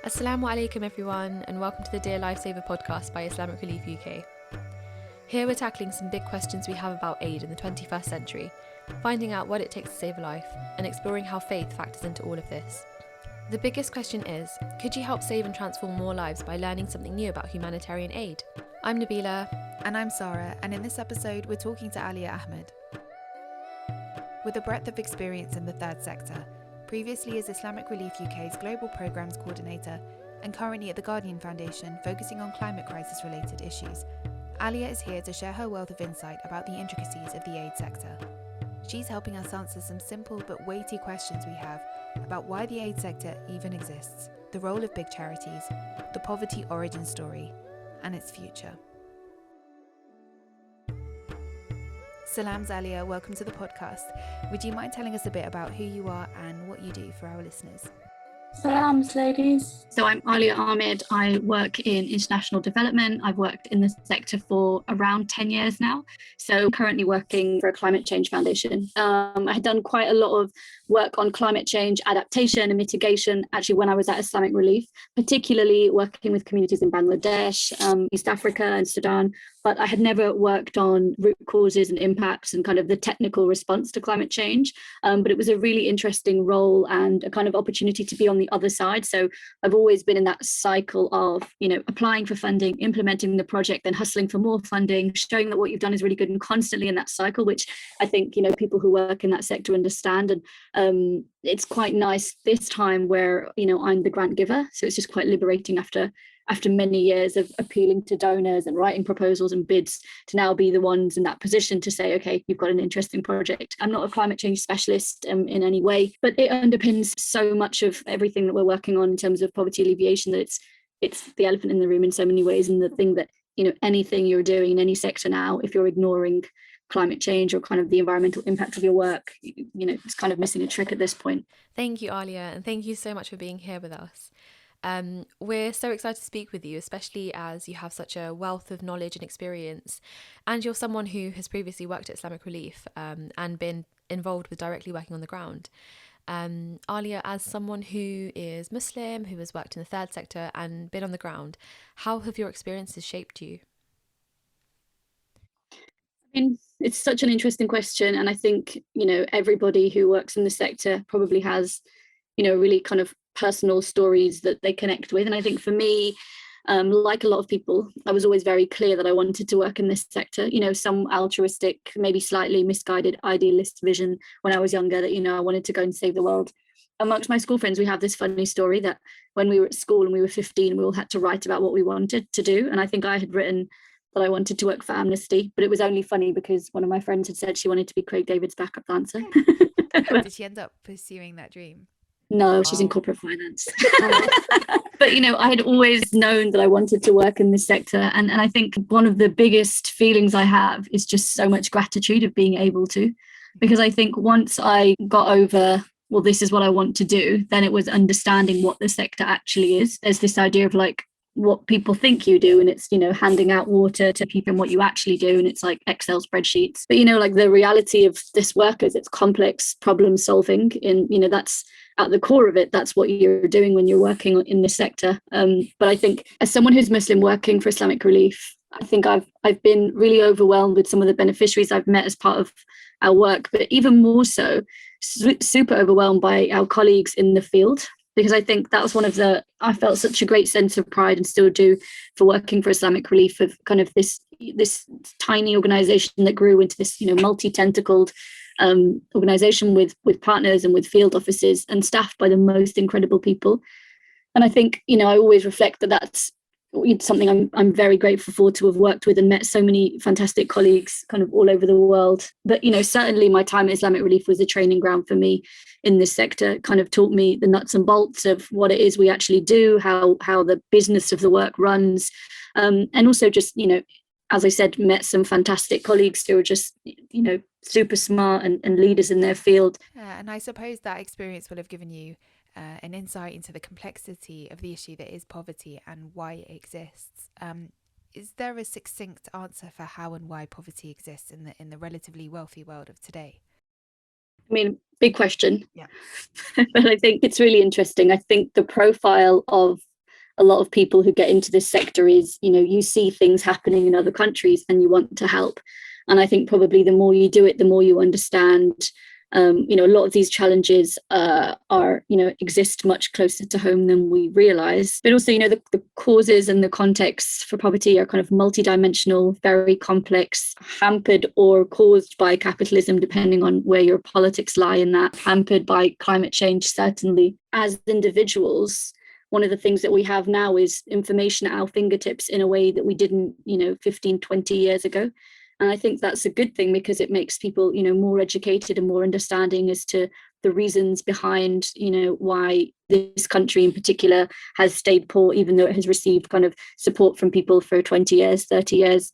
Assalamu alaikum everyone, and welcome to the Dear Lifesaver podcast by Islamic Relief UK. Here we're tackling some big questions we have about aid in the 21st century, finding out what it takes to save a life, and exploring how faith factors into all of this. The biggest question is, could you help save and transform more lives by learning something new about humanitarian aid? I'm Nabilah. And I'm Sara, and in this episode we're talking to Aaliya Ahmed. With a breadth of experience in the third sector, previously as Islamic Relief UK's Global Programmes Coordinator and currently at the Guardian Foundation focusing on climate crisis related issues, Aaliya is here to share her wealth of insight about the intricacies of the aid sector. She's helping us answer some simple but weighty questions we have about why the aid sector even exists, the role of big charities, the poverty origin story, and its future. Salams Aaliya, welcome to the podcast. Would you mind telling us a bit about who you are and what you do for our listeners? Salams, ladies. So I'm Aaliya Ahmed. I work in international development. I've worked in the sector for around 10 years now. So currently working for a climate change foundation. I had done quite a lot of work on climate change adaptation and mitigation, actually when I was at Islamic Relief, particularly working with communities in Bangladesh, East Africa and Sudan. But I had never worked on root causes and impacts and kind of the technical response to climate change. But it was a really interesting role and a kind of opportunity to be on the other side. So I've always been in that cycle of, applying for funding, implementing the project, then hustling for more funding, showing that what you've done is really good, and constantly in that cycle, which I think, people who work in that sector understand. And it's quite nice this time where, I'm the grant giver. So it's just quite liberating after many years of appealing to donors and writing proposals and bids to now be the ones in that position to say, okay, you've got an interesting project. I'm not a climate change specialist in any way, but it underpins so much of everything that we're working on in terms of poverty alleviation that it's the elephant in the room in so many ways. And the thing that, anything you're doing in any sector now, if you're ignoring climate change or kind of the environmental impact of your work, it's kind of missing a trick at this point. Thank you, Aaliya, and thank you so much for being here with us. We're so excited to speak with you, especially as you have such a wealth of knowledge and experience, and you're someone who has previously worked at Islamic Relief and been involved with directly working on the ground. Aaliya, as someone who is Muslim, who has worked in the third sector and been on the ground, how have your experiences shaped you? I mean, it's such an interesting question, and I think everybody who works in the sector probably has really kind of personal stories that they connect with. And I think for me, like a lot of people, I was always very clear that I wanted to work in this sector, some altruistic, maybe slightly misguided idealist vision when I was younger that, I wanted to go and save the world. Amongst my school friends, we have this funny story that when we were at school and we were 15, we all had to write about what we wanted to do. And I think I had written that I wanted to work for Amnesty, but it was only funny because one of my friends had said she wanted to be Craig David's backup dancer. Did she end up pursuing that dream? No, she's in corporate finance. But, I had always known that I wanted to work in this sector. And I think one of the biggest feelings I have is just so much gratitude of being able to. Because I think once I got over, well, this is what I want to do, then it was understanding what the sector actually is. There's this idea of like what people think you do, and it's handing out water to people, and what you actually do, and it's like Excel spreadsheets. But like the reality of this work is it's complex problem solving, and that's at the core of it. That's what you're doing when you're working in this sector. But I think as someone who's Muslim working for Islamic Relief, I think I've been really overwhelmed with some of the beneficiaries I've met as part of our work, but even more so, super overwhelmed by our colleagues in the field. Because I think that was I felt such a great sense of pride, and still do, for working for Islamic Relief, of kind of this tiny organization that grew into this, multi-tentacled organization with partners and with field offices and staffed by the most incredible people. And I think, I always reflect that that's something I'm very grateful for, to have worked with and met so many fantastic colleagues kind of all over the world. But, certainly my time at Islamic Relief was a training ground for me in this sector. It kind of taught me the nuts and bolts of what it is we actually do, how the business of the work runs. And also just, as I said, met some fantastic colleagues who are just, super smart and leaders in their field. And I suppose that experience will have given you an insight into the complexity of the issue that is poverty and why it exists. Is there a succinct answer for how and why poverty exists in the relatively wealthy world of today? I mean, big question. Yeah. But I think it's really interesting. I think the profile of a lot of people who get into this sector is, you see things happening in other countries and you want to help. And I think probably the more you do it, the more you understand, a lot of these challenges exist much closer to home than we realize. But also, the causes and the contexts for poverty are kind of multidimensional, very complex, hampered or caused by capitalism, depending on where your politics lie in that, hampered by climate change, certainly. As individuals, one of the things that we have now is information at our fingertips in a way that we didn't, 15, 20 years ago. And I think that's a good thing because it makes people, more educated and more understanding as to the reasons behind, why this country in particular has stayed poor, even though it has received kind of support from people for 20 years, 30 years.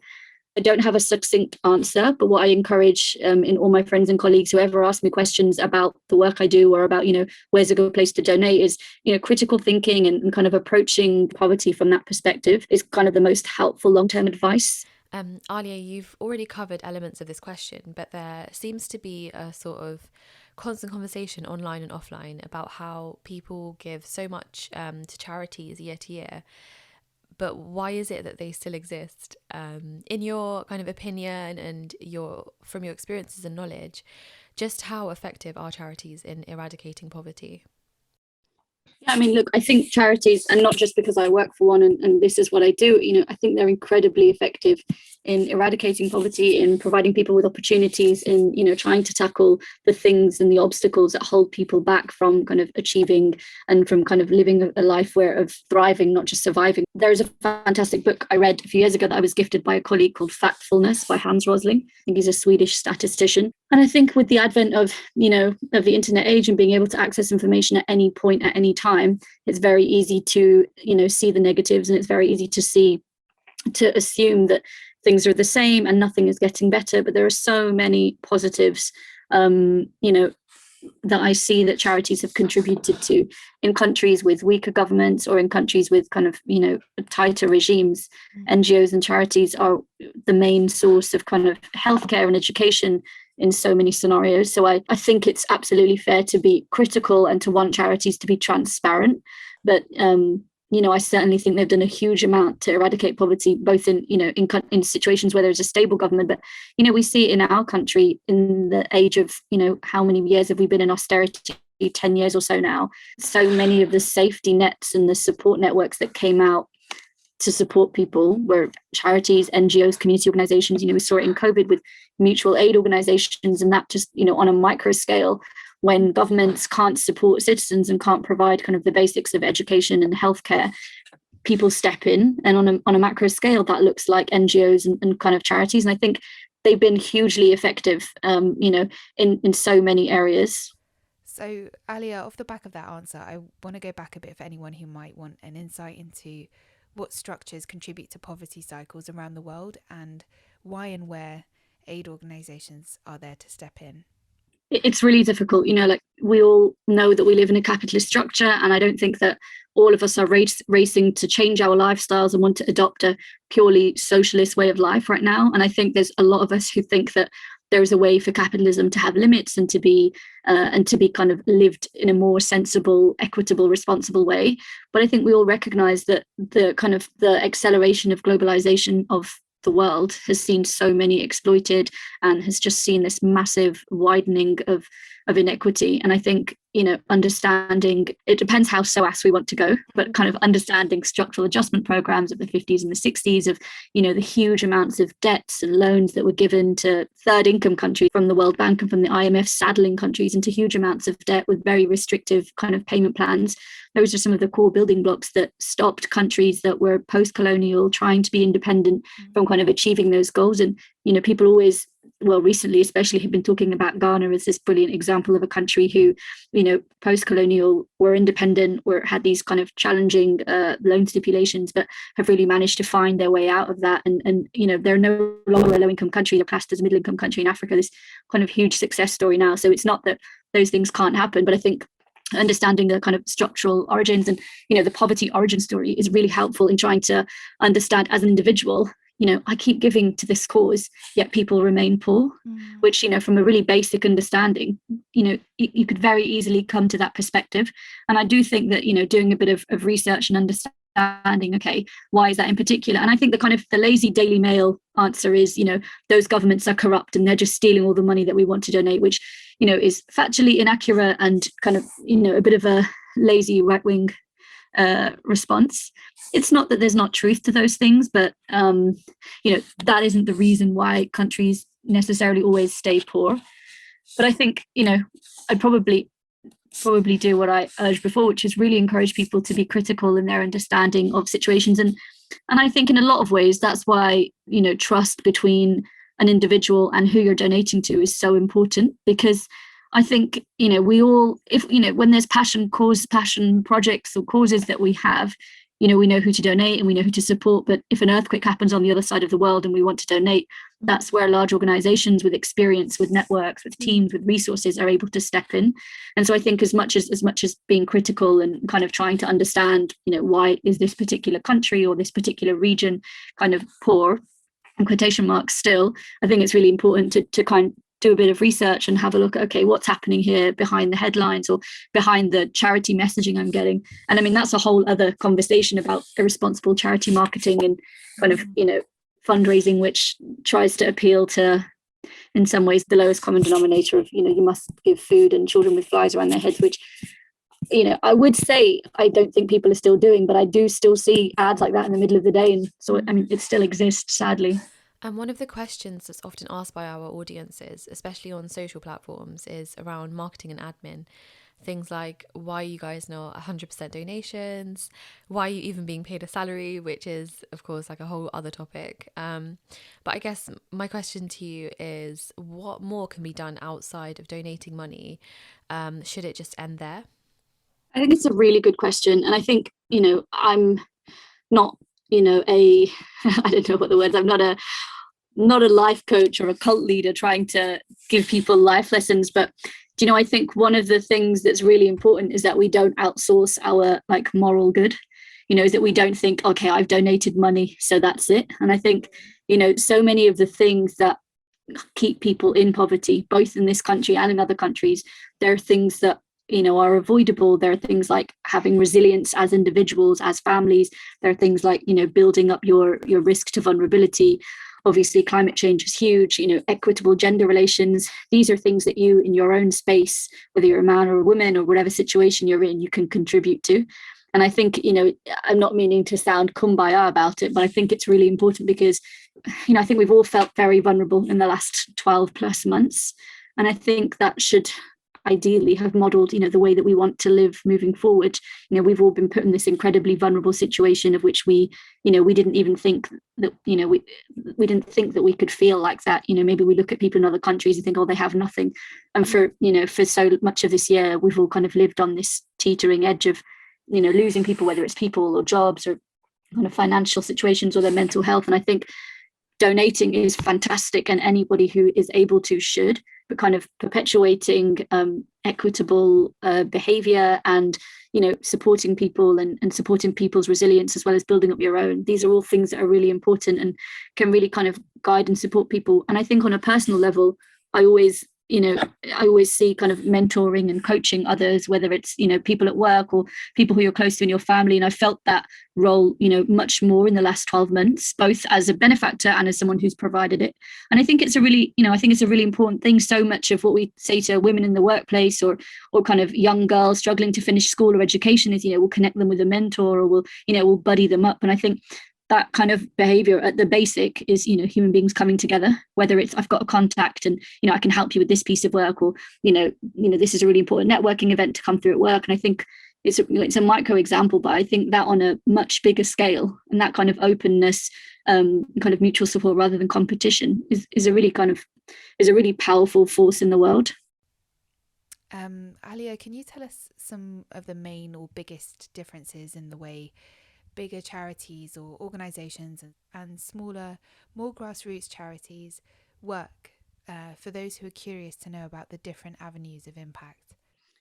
I don't have a succinct answer, but what I encourage in all my friends and colleagues who ever ask me questions about the work I do or about, where's a good place to donate is, critical thinking and kind of approaching poverty from that perspective is kind of the most helpful long-term advice. Aaliya, you've already covered elements of this question, but there seems to be a sort of constant conversation online and offline about how people give so much to charities year to year. But why is it that they still exist? In your kind of opinion and from your experiences and knowledge, just how effective are charities in eradicating poverty? Yeah, I mean, look, I think charities, and not just because I work for one and this is what I do, I think they're incredibly effective in eradicating poverty, in providing people with opportunities, in, trying to tackle the things and the obstacles that hold people back from kind of achieving and from kind of living a life of thriving, not just surviving. There's a fantastic book I read a few years ago that I was gifted by a colleague called Factfulness by Hans Rosling. I think he's a Swedish statistician. And I think with the advent of, of the internet age and being able to access information at any point, at any time, it's very easy to, see the negatives, and it's very easy to assume that things are the same and nothing is getting better. But there are so many positives, that I see that charities have contributed to in countries with weaker governments or in countries with kind of, tighter regimes. NGOs and charities are the main source of kind of healthcare and education in so many scenarios. So I think it's absolutely fair to be critical and to want charities to be transparent. But, I certainly think they've done a huge amount to eradicate poverty, both in situations where there's a stable government. But, we see it in our country in the age of, how many years have we been in austerity? 10 years or so now. So many of the safety nets and the support networks that came out to support people were charities, NGOs, community organizations. We saw it in COVID with mutual aid organizations, and that just, on a micro scale, when governments can't support citizens and can't provide kind of the basics of education and healthcare, people step in. And on a macro scale, that looks like NGOs and kind of charities. And I think they've been hugely effective, in so many areas. So, Aaliya, off the back of that answer, I want to go back a bit for anyone who might want an insight into what structures contribute to poverty cycles around the world and why and where aid organizations are there to step in. It's really difficult, we all know that we live in a capitalist structure, and I don't think that all of us are racing to change our lifestyles and want to adopt a purely socialist way of life right now. And I think there's a lot of us who think that there is a way for capitalism to have limits and to be kind of lived in a more sensible, equitable, responsible way. But I think we all recognize that the acceleration of globalization of the world has seen so many exploited and has just seen this massive widening of inequity. And I think, understanding, it depends how SOAS we want to go, but kind of understanding structural adjustment programs of the 50s and the 60s of, the huge amounts of debts and loans that were given to third income countries from the World Bank and from the IMF, saddling countries into huge amounts of debt with very restrictive kind of payment plans. Those are some of the core building blocks that stopped countries that were post-colonial trying to be independent from kind of achieving those goals. And, people always, recently especially, have been talking about Ghana as this brilliant example of a country who, post-colonial were independent, had these kind of challenging loan stipulations, but have really managed to find their way out of that. And they're no longer a low-income country, they're classed as a middle-income country in Africa, this kind of huge success story now. So it's not that those things can't happen, but I think understanding the kind of structural origins and, the poverty origin story is really helpful in trying to understand as an individual, I keep giving to this cause, yet people remain poor, which, from a really basic understanding, you could very easily come to that perspective. And I do think that, doing a bit of research and understanding understanding, okay, why is that in particular? And I think the lazy Daily Mail answer is, those governments are corrupt and they're just stealing all the money that we want to donate, which, is factually inaccurate and kind of, a bit of a lazy right-wing response. It's not that there's not truth to those things, but, that isn't the reason why countries necessarily always stay poor. But I think, I'd probably do what I urged before, which is really encourage people to be critical in their understanding of situations. And I think in a lot of ways, that's why, trust between an individual and who you're donating to is so important, because I think, we all, when there's passion projects or causes that we have, we know who to donate and we know who to support. But if an earthquake happens on the other side of the world and we want to donate, that's where large organizations with experience, with networks, with teams, with resources are able to step in. And so I think as much as being critical and kind of trying to understand, why is this particular country or this particular region kind of poor, in quotation marks still, I think it's really important to kind of do a bit of research and have a look at, okay, what's happening here behind the headlines or behind the charity messaging I'm getting. And I mean, that's a whole other conversation about irresponsible charity marketing and kind of, fundraising, which tries to appeal to, in some ways, the lowest common denominator of, you must give food and children with flies around their heads, which, I would say I don't think people are still doing, but I do still see ads like that in the middle of the day. And so, I mean, it still exists, sadly. And one of the questions that's often asked by our audiences, especially on social platforms, is around marketing and admin. Things like, why are you guys not 100% donations? Why are you even being paid a salary? Which is, of course, like a whole other topic. But I guess my question to you is, what more can be done outside of donating money? Should it just end there? I think it's a really good question. And I think, I'm not, I don't know what the words, I'm not a life coach or a cult leader trying to give people life lessons, but I think one of the things that's really important is that we don't outsource our like moral good, is that we don't think, okay, I've donated money, so that's it. And I think, so many of the things that keep people in poverty, both in this country and in other countries, there are things that are avoidable. There are things like having resilience as individuals, as families. There are things like, building up your risk to vulnerability. Obviously, climate change is huge, equitable gender relations. These are things that you, in your own space, whether you're a man or a woman or whatever situation you're in, you can contribute to. And I think, I'm not meaning to sound kumbaya about it, but I think it's really important because, I think we've all felt very vulnerable in the last 12 plus months. And I think that should ideally have modeled, the way that we want to live moving forward. We've all been put in this incredibly vulnerable situation of which we didn't even think that, we didn't think that we could feel like that. Maybe we look at people in other countries and think, oh, they have nothing. And for so much of this year, we've all kind of lived on this teetering edge of, losing people, whether it's people or jobs or kind of financial situations or their mental health. And I think donating is fantastic, and anybody who is able to should, but kind of perpetuating equitable behavior and, supporting people and supporting people's resilience as well as building up your own. These are all things that are really important and can really kind of guide and support people. And I think on a personal level, I always see kind of mentoring and coaching others, whether it's, people at work or people who you're close to in your family. And I felt that role, much more in the last 12 months, both as a benefactor and as someone who's provided it. And I think it's a really, important thing. So much of what we say to women in the workplace or kind of young girls struggling to finish school or education is, we'll connect them with a mentor or we'll buddy them up. And I think that kind of behavior at the basic is, human beings coming together, whether it's I've got a contact and, I can help you with this piece of work, or, this is a really important networking event to come through at work. And I think it's a micro example, but I think that on a much bigger scale and that kind of openness, kind of mutual support rather than competition is a really powerful force in the world. Aaliya, can you tell us some of the main or biggest differences in the way bigger charities or organisations and smaller, more grassroots charities work, for those who are curious to know about the different avenues of impact?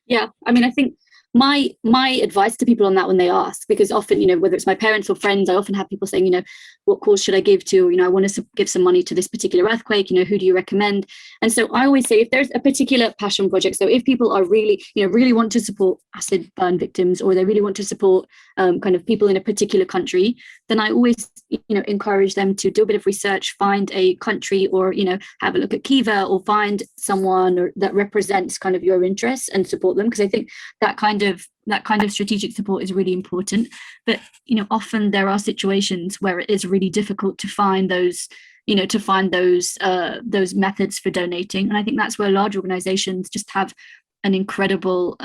Yeah, I mean, I think my advice to people on that when they ask, because often, whether it's my parents or friends, I often have people saying, what cause should I give to? I want to give some money to this particular earthquake, who do you recommend? And so I always say, if there's a particular passion project, so if people are really, really want to support acid burn victims, or they really want to support kind of people in a particular country, then I always, encourage them to do a bit of research, find a country, or, have a look at Kiva, or find someone that represents kind of your interests and support them. Because I think that kind of strategic support is really important. But often there are situations where it is really difficult to find those methods for donating, and I think that's where large organizations just have an incredible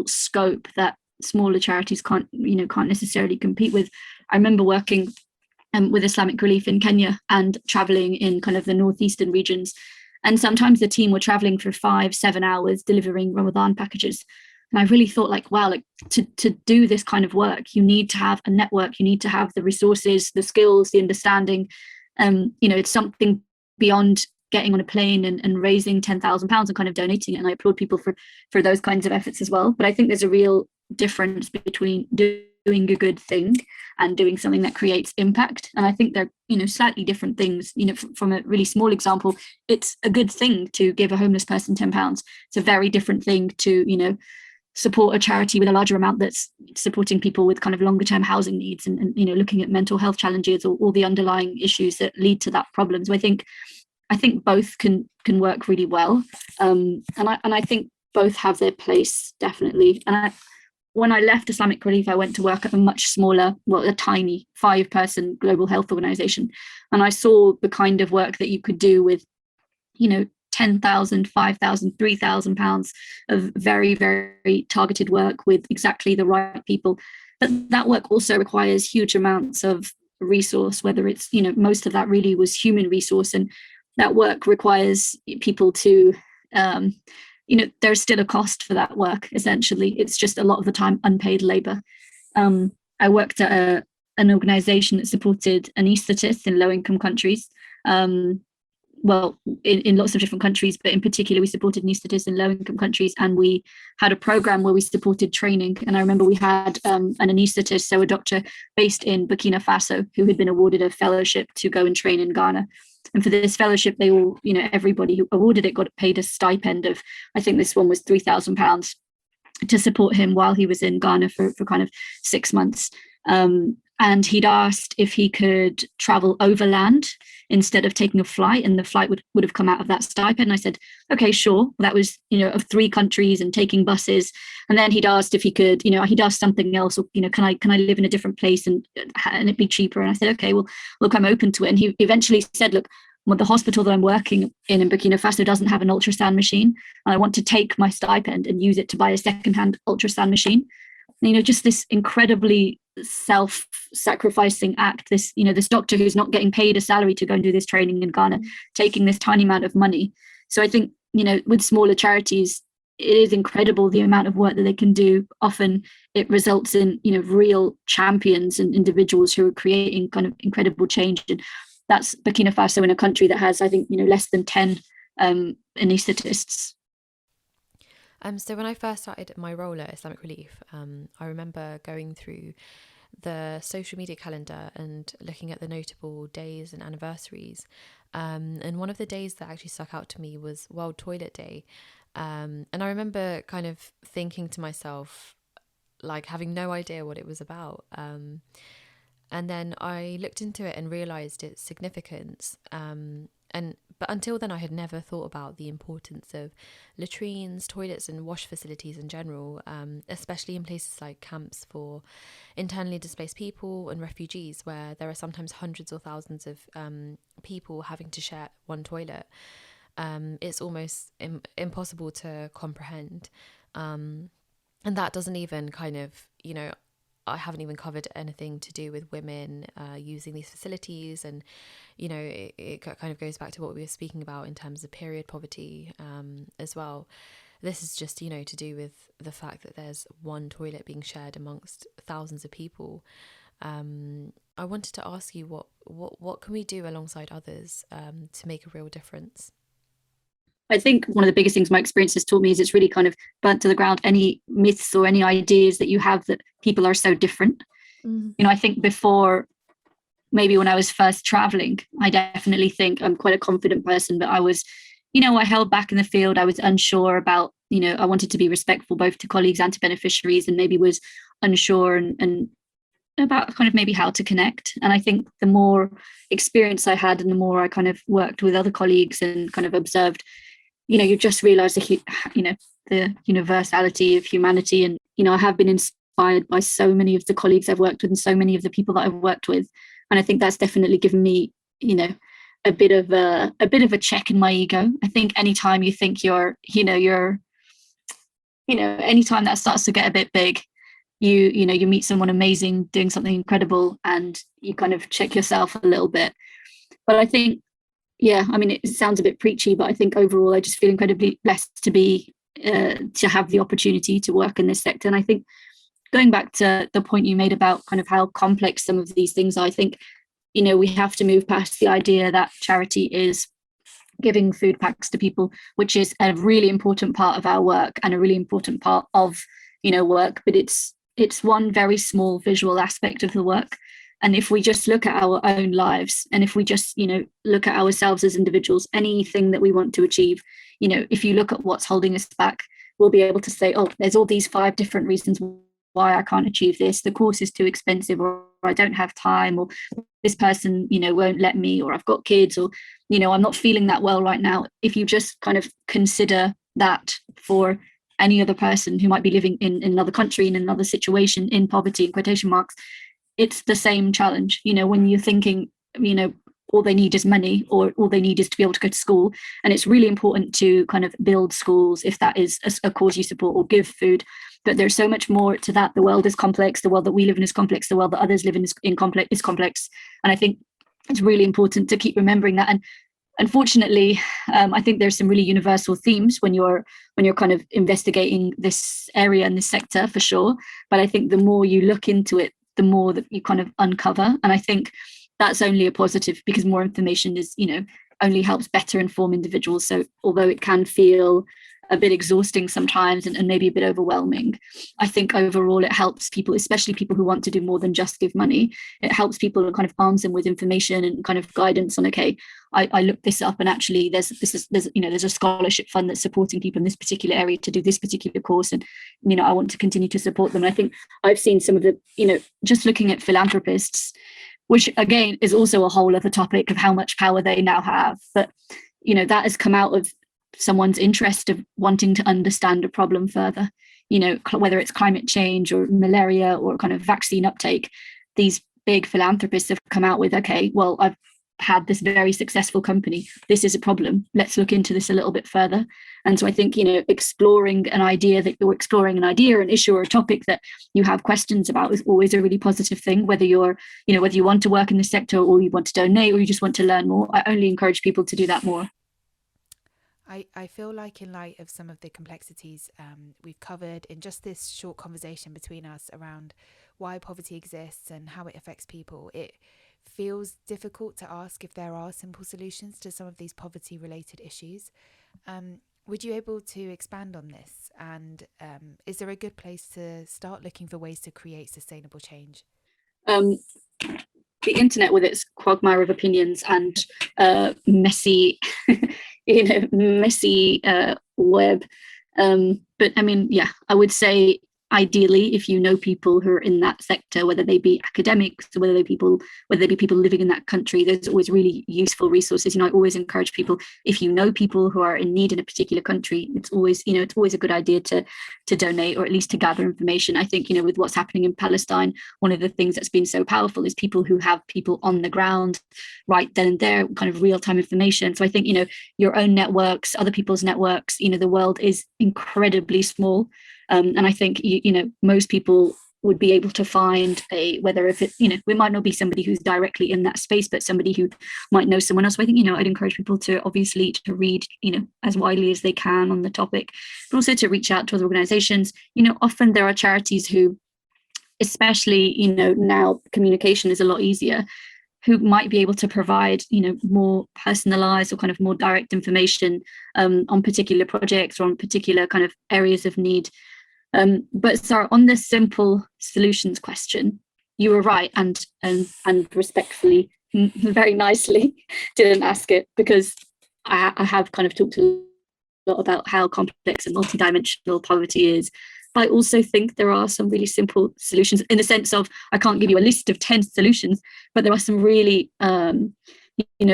scope that smaller charities can't necessarily compete with. I remember working with Islamic Relief in Kenya and traveling in kind of the northeastern regions. And sometimes the team were traveling for 5-7 hours delivering Ramadan packages. And I really thought, like, wow, like to do this kind of work, you need to have a network, you need to have the resources, the skills, the understanding. It's something beyond getting on a plane and raising £10,000 and kind of donating it. And I applaud people for those kinds of efforts as well. But I think there's a real difference between doing a good thing and doing something that creates impact. And I think they're, slightly different things. From a really small example, it's a good thing to give a homeless person £10. It's a very different thing to, support a charity with a larger amount that's supporting people with kind of longer term housing needs and looking at mental health challenges or all the underlying issues that lead to that problem. So I think both can work really well. And I think both have their place, definitely. And when I left Islamic Relief, I went to work at a much smaller, a tiny 5-person global health organization. And I saw the kind of work that you could do with, 10,000, 5,000, 3,000 pounds of very, very targeted work with exactly the right people. But that work also requires huge amounts of resource, whether it's, most of that really was human resource. And that work requires people to, there's still a cost for that work, essentially. It's just a lot of the time unpaid labor. I worked at an organization that supported anaesthetists in low-income countries. In lots of different countries, but in particular, we supported anaesthetists in low-income countries, and we had a program where we supported training. And I remember we had an anaesthetist, so a doctor based in Burkina Faso, who had been awarded a fellowship to go and train in Ghana. And for this fellowship, they all, everybody who awarded it got paid a stipend of, I think this one was £3,000 to support him while he was in Ghana for kind of 6 months. And he'd asked if he could travel overland instead of taking a flight, and the flight would have come out of that stipend. And I said, okay, sure. That was, of 3 countries and taking buses. And then he'd asked if he could, he'd asked something else, or, can I live in a different place and it be cheaper? And I said, okay, well, look, I'm open to it. And he eventually said, look, well, the hospital that I'm working in Burkina Faso doesn't have an ultrasound machine. And I want to take my stipend and use it to buy a secondhand ultrasound machine. Just this incredibly self-sacrificing act, this doctor who's not getting paid a salary to go and do this training in Ghana, taking this tiny amount of money. So I think, with smaller charities, it is incredible the amount of work that they can do. Often it results in, real champions and individuals who are creating kind of incredible change. And that's Burkina Faso, in a country that has, I think, less than 10 anaesthetists. So when I first started my role at Islamic Relief, I remember going through the social media calendar and looking at the notable days and anniversaries. And one of the days that actually stuck out to me was World Toilet Day. And I remember kind of thinking to myself, like, having no idea what it was about. And then I looked into it and realised its significance. But until then, I had never thought about the importance of latrines, toilets and wash facilities in general, especially in places like camps for internally displaced people and refugees, where there are sometimes hundreds or thousands of people having to share one toilet. It's almost impossible to comprehend. And that doesn't even kind of, I haven't even covered anything to do with women using these facilities. And, it kind of goes back to what we were speaking about in terms of period poverty as well. This is just, to do with the fact that there's one toilet being shared amongst thousands of people. I wanted to ask you, what can we do alongside others to make a real difference? I think one of the biggest things my experience has taught me is it's really kind of burnt to the ground any myths or any ideas that you have that people are so different. You know, I think before, maybe when I was first traveling, I definitely think I'm quite a confident person, but I was, you know, I held back in the field. I was unsure about, you know, I wanted to be respectful both to colleagues and to beneficiaries, and maybe was unsure and about kind of maybe how to connect. And I think the more experience I had and the more I kind of worked with other colleagues and kind of observed, you know, you just realize the universality of humanity. And, you know, I have been inspired by so many of the colleagues I've worked with and so many of the people that I've worked with. And I think that's definitely given me, you know, a bit of a check in my ego. I think anytime you think anytime that starts to get a bit big, you meet someone amazing doing something incredible and you kind of check yourself a little bit. But I think, yeah, I mean, it sounds a bit preachy, but I think overall I just feel incredibly blessed to have the opportunity to work in this sector. And I think going back to the point you made about kind of how complex some of these things are, I think, you know, we have to move past the idea that charity is giving food packs to people, which is a really important part of our work and a really important part of, you know, work, but it's one very small visual aspect of the work. And if we just look at our own lives, and if we just, you know, look at ourselves as individuals, anything that we want to achieve, you know, if you look at what's holding us back, we'll be able to say, oh, there's all these 5 different reasons why I can't achieve this. The course is too expensive, or I don't have time, or this person, you know, won't let me, or I've got kids, or, you know, I'm not feeling that well right now. If you just kind of consider that for any other person who might be living in another country, in another situation, in poverty, in quotation marks, it's the same challenge. You know, when you're thinking, you know, all they need is money, or all they need is to be able to go to school. And it's really important to kind of build schools if that is a cause you support, or give food. But there's so much more to that. The world is complex. The world that we live in is complex. The world that others live in is complex. And I think it's really important to keep remembering that. And unfortunately, I think there's some really universal themes when you're kind of investigating this area and this sector, for sure. But I think the more you look into it, the more that you kind of uncover. And I think that's only a positive, because more information is, you know, only helps better inform individuals. So although it can feel a bit exhausting sometimes and maybe a bit overwhelming, I think overall it helps people, especially people who want to do more than just give money. It helps people to kind of arms them with information and kind of guidance on, okay, I looked this up, and actually there's a scholarship fund that's supporting people in this particular area to do this particular course, and, you know, I want to continue to support them. And I think I've seen some of the, you know, just looking at philanthropists, which again is also a whole other topic of how much power they now have, but, you know, that has come out of someone's interest of wanting to understand a problem further, you know, whether it's climate change or malaria or kind of vaccine uptake. These big philanthropists have come out with, okay, well, I've had this very successful company, this is a problem, let's look into this a little bit further. And so I think, you know, exploring an idea, an issue or a topic that you have questions about is always a really positive thing, whether you want to work in this sector, or you want to donate, or you just want to learn more. I only encourage people to do that more. I feel like, in light of some of the complexities we've covered in just this short conversation between us around why poverty exists and how it affects people, it feels difficult to ask if there are simple solutions to some of these poverty related issues. Would you able to expand on this? And is there a good place to start looking for ways to create sustainable change? The internet, with its quagmire of opinions and messy web. But I mean, yeah, I would say ideally, if you know people who are in that sector, whether they be academics or whether they be people living in that country, there's always really useful resources. You know, I always encourage people, if you know people who are in need in a particular country, it's always a good idea to donate, or at least to gather information. I think, you know, with what's happening in Palestine, one of the things that's been so powerful is people who have people on the ground right then and there, kind of real-time information. So I think, you know, your own networks, other people's networks, you know, the world is incredibly small. And I think, you know, most people would be able to find whether if it, you know, we might not be somebody who's directly in that space, but somebody who might know someone else. So I think, you know, I'd encourage people to obviously to read, you know, as widely as they can on the topic, but also to reach out to other organizations. You know, often there are charities who, especially, you know, now communication is a lot easier. who might be able to provide, more personalized or kind of more direct information on particular projects or on particular kind of areas of need. But Sarah, on the simple solutions question, you were right, and respectfully, very nicely, didn't ask it, because I have kind of talked a lot about how complex and multidimensional poverty is. But I also think there are some really simple solutions, in the sense of, I can't give you a list of 10 solutions, but there are some really,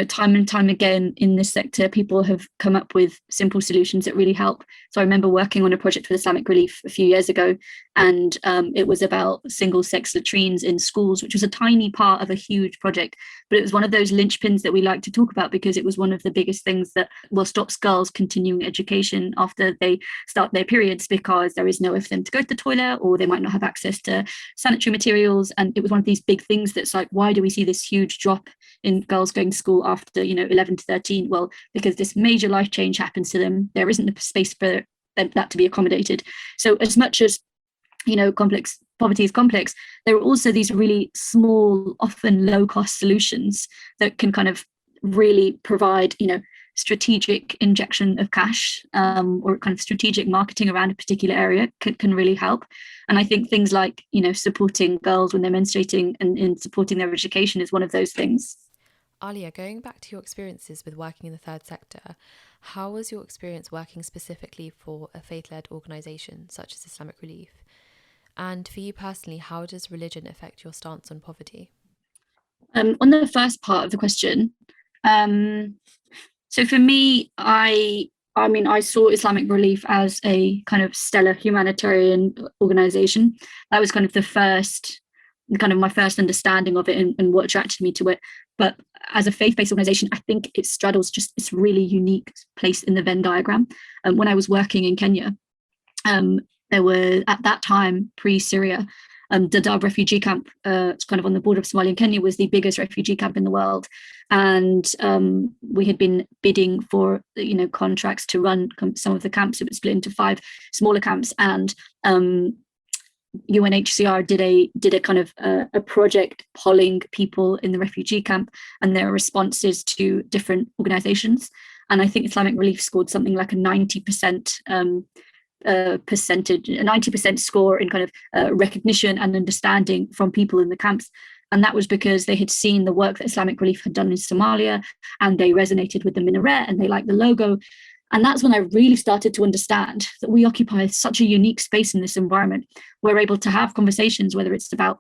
time and time again in this sector, people have come up with simple solutions that really help. So I remember working on a project with Islamic Relief a few years ago, and it was about single-sex latrines in schools, which was a tiny part of a huge project. But it was one of those linchpins that we like to talk about, because it was one of the biggest things that stops girls continuing education after they start their periods, because there is nowhere for them to go to the toilet, or they might not have access to sanitary materials. And it was one of these big things that's like, why do we see this huge drop in girls going to school after 11 to 13? Well, because this major life change happens to them. There isn't a space for that to be accommodated. So as much as complex poverty is complex, there are also these really small, often low-cost solutions that can kind of really provide strategic injection of cash, or kind of strategic marketing around a particular area can really help. And I think things like supporting girls when they're menstruating and in supporting their education is one of those things. Aaliya, going back to your experiences with working in the third sector, how was your experience working specifically for a faith-led organisation such as Islamic Relief? And for you personally, how does religion affect your stance on poverty? On the first part of the question, so for me, I saw Islamic Relief as a kind of stellar humanitarian organisation. That was kind of my first understanding of it and what attracted me to it. But as a faith-based organisation, I think it straddles just this really unique place in the Venn diagram. When I was working in Kenya, there were, at that time, pre-Syria, Dadaab refugee camp, it's kind of on the border of Somalia and Kenya, was the biggest refugee camp in the world. And we had been bidding for contracts to run some of the camps. It was split into 5 smaller camps, and UNHCR did a kind of a project polling people in the refugee camp and their responses to different organizations. And I think Islamic Relief scored something like a 90% percentage, a 90% score in kind of recognition and understanding from people in the camps. And that was because they had seen the work that Islamic Relief had done in Somalia, and they resonated with the minaret and they liked the logo. And that's when I really started to understand that we occupy such a unique space in this environment. We're able to have conversations, whether it's about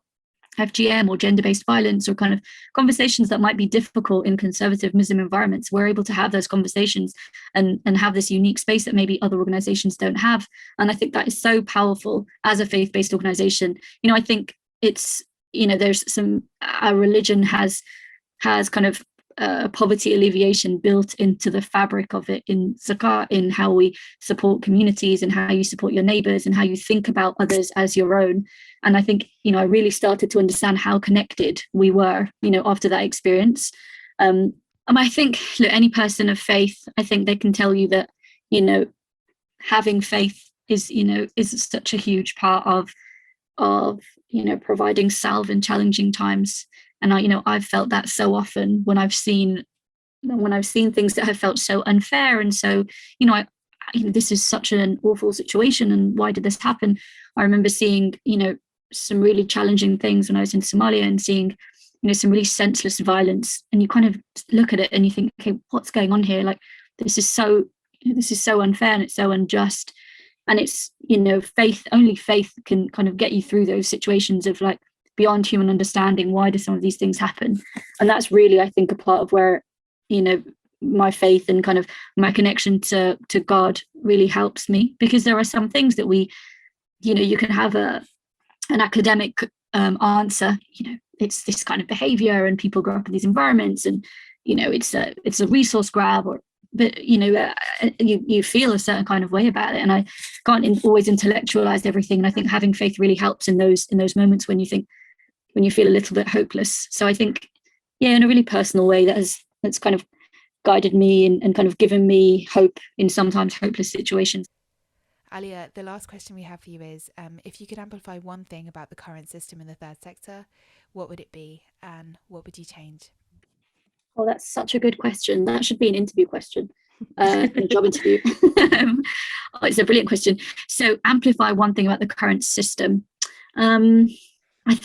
FGM or gender-based violence, or kind of conversations that might be difficult in conservative Muslim environments. We're able to have those conversations and have this unique space that maybe other organizations don't have. And I think that is so powerful as a faith-based organization. I think it's, there's our religion has kind of poverty alleviation built into the fabric of it, in zakat, in how we support communities and how you support your neighbors and how you think about others as your own. And I think, I really started to understand how connected we were, after that experience. And I think, look, any person of faith, I think they can tell you that, having faith is such a huge part of providing salve in challenging times. And I've felt that so often when I've seen things that have felt so unfair, and so this is such an awful situation, and why did this happen? I remember seeing some really challenging things when I was in Somalia, and seeing some really senseless violence, and you kind of look at it and you think, okay, what's going on here? Like, this is so unfair and it's so unjust. And it's only faith can kind of get you through those situations of like beyond human understanding. Why do some of these things happen? And that's really, I think, a part of where my faith and kind of my connection to God really helps me, because there are some things that we you can have an academic answer, it's this kind of behavior and people grow up in these environments, and it's a resource grab, but you feel a certain kind of way about it, and I can't always intellectualize everything. And I think having faith really helps in those moments when you feel a little bit hopeless. So I think, in a really personal way, that's kind of guided me and kind of given me hope in sometimes hopeless situations. Aaliya, the last question we have for you is, if you could amplify one thing about the current system in the third sector, what would it be and what would you change? Oh, that's such a good question. That should be an interview question, a job interview. It's a brilliant question. So amplify one thing about the current system. I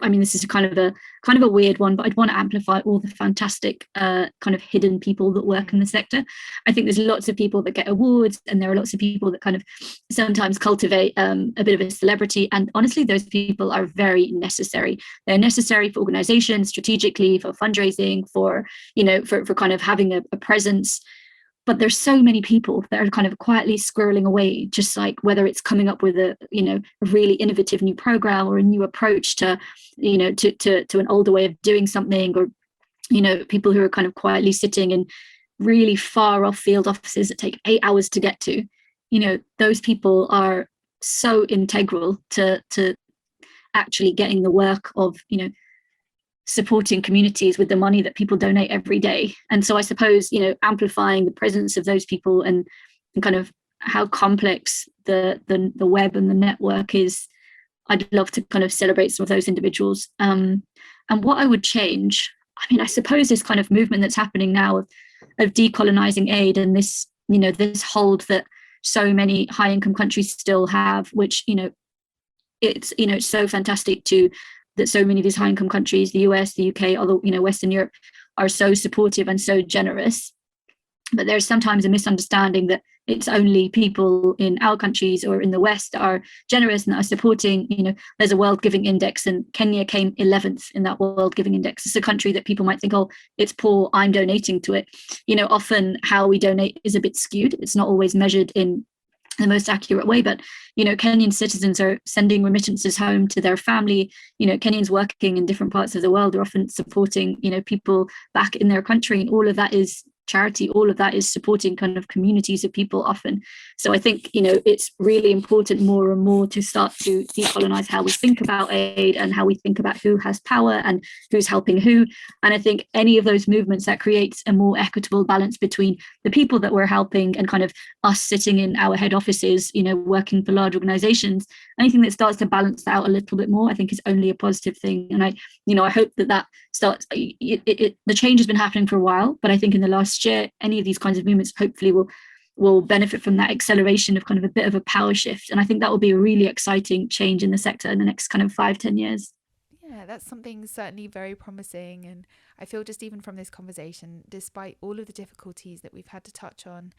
mean, this is kind of a weird one, but I'd want to amplify all the fantastic kind of hidden people that work in the sector. I think there's lots of people that get awards, and there are lots of people that kind of sometimes cultivate a bit of a celebrity. And honestly, those people are very necessary. They're necessary for organizations, strategically, for fundraising, for kind of having a presence. But there's so many people that are kind of quietly squirreling away, just like whether it's coming up with a really innovative new program or a new approach to an older way of doing something, or people who are kind of quietly sitting in really far off field offices that take 8 hours to get to. Those people are so integral to actually getting the work of supporting communities with the money that people donate every day. And so I suppose, amplifying the presence of those people and kind of how complex the web and the network is, I'd love to kind of celebrate some of those individuals. And what I would change, I mean, I suppose this kind of movement that's happening now of decolonizing aid, and this hold that so many high income countries still have, which, it's so fantastic that so many of these high income countries, the US, the UK, other, Western Europe, are so supportive and so generous. But there's sometimes a misunderstanding that it's only people in our countries or in the West that are generous and that are supporting. There's a World Giving Index, and Kenya came 11th in that World Giving Index. It's a country that people might think, oh, it's poor, I'm donating to it. Often how we donate is a bit skewed. It's not always measured in the most accurate way, but Kenyan citizens are sending remittances home to their family. Kenyans working in different parts of the world are often supporting people back in their country, and all of that is charity. All of that is supporting kind of communities of people often. So I think it's really important more and more to start to decolonize how we think about aid and how we think about who has power and who's helping who. And I think any of those movements that creates a more equitable balance between the people that we're helping and kind of us sitting in our head offices, working for large organizations, anything that starts to balance that out a little bit more, I think is only a positive thing. And I hope that starts, the change has been happening for a while, but I think in the last year, any of these kinds of movements hopefully will benefit from that acceleration of kind of a bit of a power shift. And I think that will be a really exciting change in the sector in the next kind of 5-10 years. Yeah, that's something certainly very promising. And I feel just even from this conversation, despite all of the difficulties that we've had to touch on,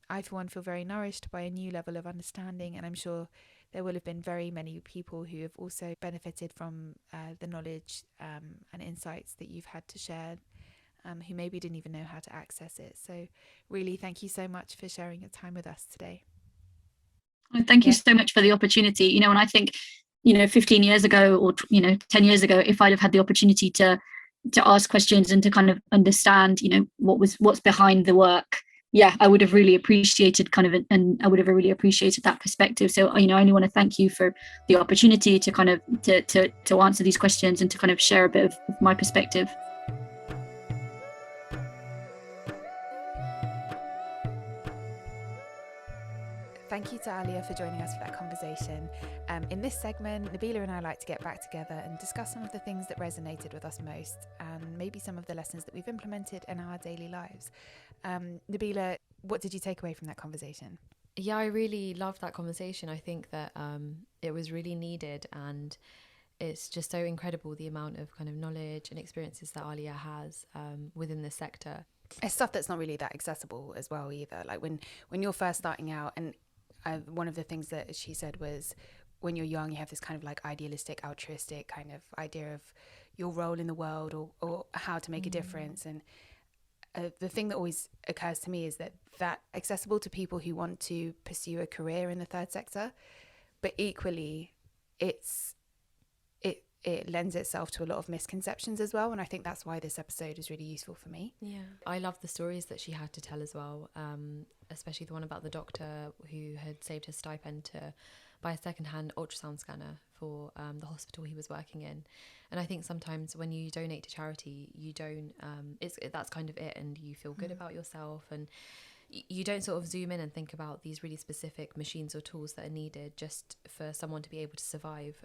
I for one feel very nourished by a new level of understanding. And I'm sure there will have been very many people who have also benefited from the knowledge and insights that you've had to share, who maybe didn't even know how to access it. So really, thank you so much for sharing your time with us today. Thank you so much for the opportunity. And I think, 15 years ago or, 10 years ago, if I'd have had the opportunity to ask questions and to kind of understand, what's behind the work, I would have really appreciated and I would have really appreciated that perspective. So, I only want to thank you for the opportunity to kind of to answer these questions and to kind of share a bit of my perspective. Thank you to Aaliya for joining us for that conversation. In this segment, Nabilah and I like to get back together and discuss some of the things that resonated with us most, and maybe some of the lessons that we've implemented in our daily lives. Nabilah, what did you take away from that conversation? Yeah, I really loved that conversation. I think that it was really needed, and it's just so incredible the amount of kind of knowledge and experiences that Aaliya has within the sector. It's stuff that's not really that accessible as well either. Like when you're first starting out, and one of the things that she said was, when you're young, you have this kind of like idealistic, altruistic kind of idea of your role in the world or how to make a difference. And the thing that always occurs to me is that accessible to people who want to pursue a career in the third sector, but equally it lends itself to a lot of misconceptions as well. And I think that's why this episode is really useful for me. Yeah, I love the stories that she had to tell as well, especially the one about the doctor who had saved his stipend to buy a secondhand ultrasound scanner for the hospital he was working in. And I think sometimes when you donate to charity, you don't that's kind of it, and you feel good about yourself, and you don't sort of zoom in and think about these really specific machines or tools that are needed just for someone to be able to survive.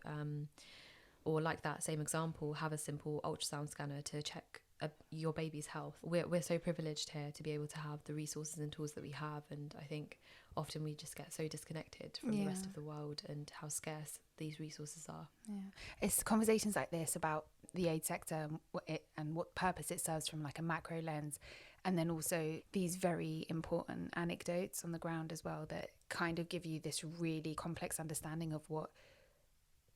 Or like that same example, have a simple ultrasound scanner to check your baby's health. We're so privileged here to be able to have the resources and tools that we have, and I think often we just get so disconnected from the rest of the world and how scarce these resources are. It's conversations like this about the aid sector and what purpose it serves from like a macro lens, and then also these very important anecdotes on the ground as well that kind of give you this really complex understanding of what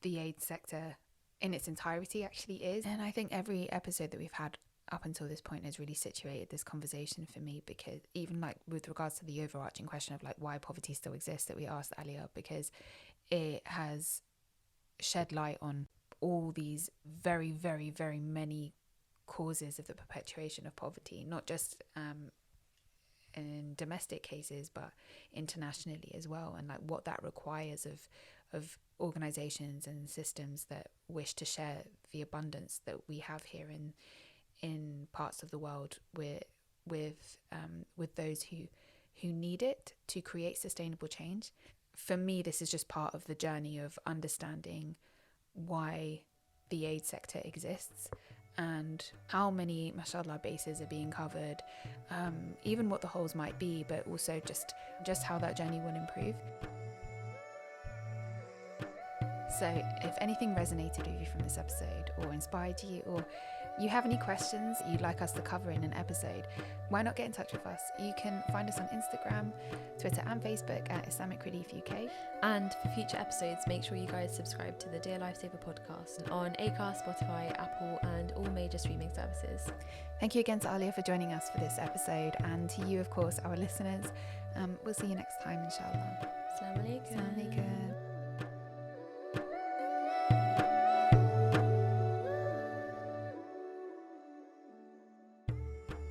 the aid sector in its entirety actually is. And I think every episode that we've had up until this point has really situated this conversation for me, because even like with regards to the overarching question of like why poverty still exists that we asked Aaliya, because it has shed light on all these very, very, very many causes of the perpetuation of poverty, not just in domestic cases but internationally as well, and like what that requires of organizations and systems that wish to share the abundance that we have here in parts of the world with those who need it to create sustainable change. For me, this is just part of the journey of understanding why the aid sector exists and how many, mashallah, bases are being covered, even what the holes might be, but also just how that journey will improve. So if anything resonated with you from this episode or inspired you, or you have any questions you'd like us to cover in an episode, why not get in touch with us? You can find us on Instagram, Twitter and Facebook at Islamic Relief UK. And for future episodes, make sure you guys subscribe to the Dear Lifesaver podcast on Acast, Spotify, Apple and all major streaming services. Thank you again to Aaliya for joining us for this episode, and to you, of course, our listeners. We'll see you next time, inshallah. Assalamu alaikum.